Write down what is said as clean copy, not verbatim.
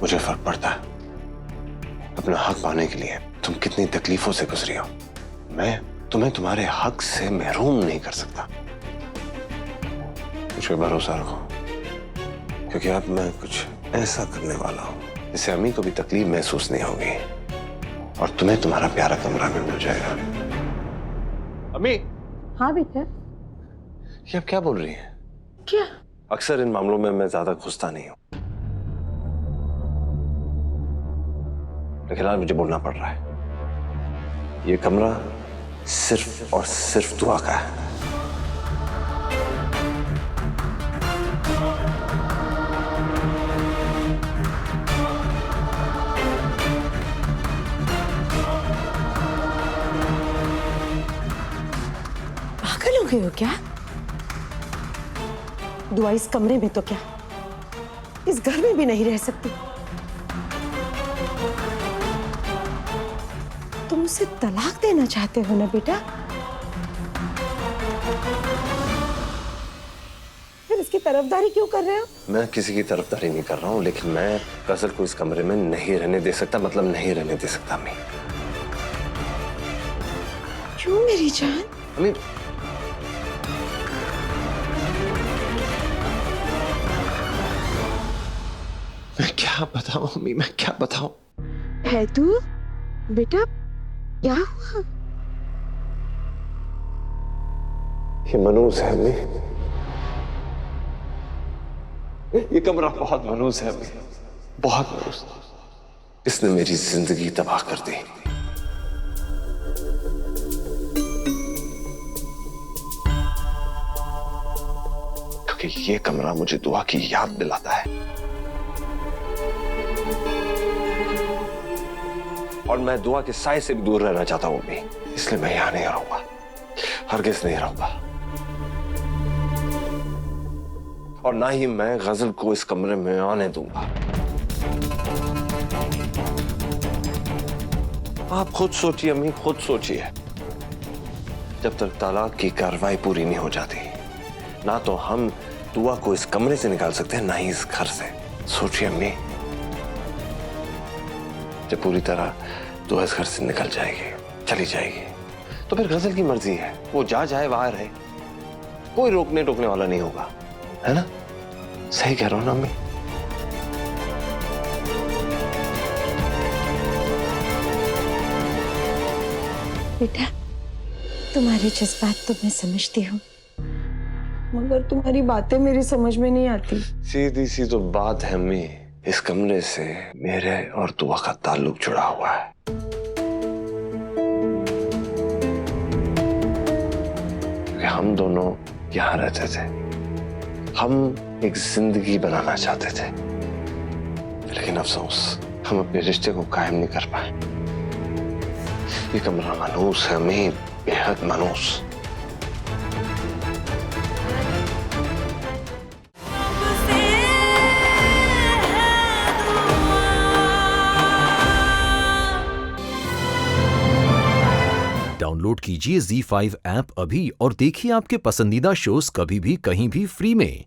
मुझे फर्क पड़ता है। अपना हक पाने के लिए तुम कितनी तकलीफों से गुजरी हो, मैं तुम्हें तुम्हारे हक से महरूम नहीं कर सकता। मुझ पर भरोसा रखो, क्योंकि अब मैं कुछ ऐसा करने वाला हूं जिससे अम्मी को भी तकलीफ महसूस नहीं होगी और तुम्हें तुम्हारा प्यारा कमरा भी मिल जाएगा। अम्मी। हाँ बेटा। ये अब क्या बोल रही हैं? क्या? अक्सर इन मामलों में मैं ज्यादा घुसता नहीं हूं, लेकिन आज मुझे बोलना पड़ रहा है। ये कमरा सिर्फ और सिर्फ दुआ का है। पागल हो गए हो क्या? दुआ इस कमरे में तो क्या, इस घर में भी नहीं रह सकती। तुम उसे तलाक देना चाहते हो ना बेटा? फिर इसकी तरफदारी क्यों कर रहे हो? मैं किसी की तरफदारी नहीं कर रहा हूं, लेकिन मैं गजल को इस कमरे में नहीं रहने दे सकता। मतलब नहीं रहने दे सकता। अम्मी। क्यों मेरी जान? अम्मी, मैं क्या बताऊं अम्मी, मैं क्या बताऊं? है तू बेटा, क्या हुआ? ये मनूस है अम्मी, ये कमरा बहुत मनूस है अम्मी, बहुत मनूस। इसने मेरी जिंदगी तबाह कर दी। क्योंकि ये कमरा मुझे दुआ की याद दिलाता है, और मैं दुआ के साए से भी दूर रहना चाहता हूं अम्मी। इसलिए मैं यहां नहीं रहूंगा, हरगिज़ नहीं रहूंगा। और ना ही मैं गजल को इस कमरे में आने दूंगा। आप खुद सोचिए अम्मी, खुद सोचिए। जब तक तलाक की कार्रवाई पूरी नहीं हो जाती, ना तो हम दुआ को इस कमरे से निकाल सकते हैं, ना ही इस घर से। सोचिए अम्मी, जब पूरी तरह दुआ इस घर से निकल जाएगी, चली जाएगी, तो फिर गजल की मर्जी है, वो जा जाए वहां रहे, कोई रोकने टोकने वाला नहीं होगा, है ना? सही कह रहा हूं ना अम्मी? बेटा, तुम्हारे जज्बात तो मैं समझती हूँ, मगर तुम्हारी बातें मेरी समझ में नहीं आती। सीधी सी तो बात है अम्मी, इस कमरे से मेरे और दुआ का ताल्लुक जुड़ा हुआ है। क्योंकि हम दोनों यहां रहते थे, हम एक जिंदगी बनाना चाहते थे, लेकिन अफसोस हम अपने रिश्ते को कायम नहीं कर पाए। ये कमरा मनूस है अम्मी, बेहद मनूस। डाउनलोड कीजिए ZEE5 ऐप अभी और देखिए आपके पसंदीदा शोज कभी भी कहीं भी फ्री में।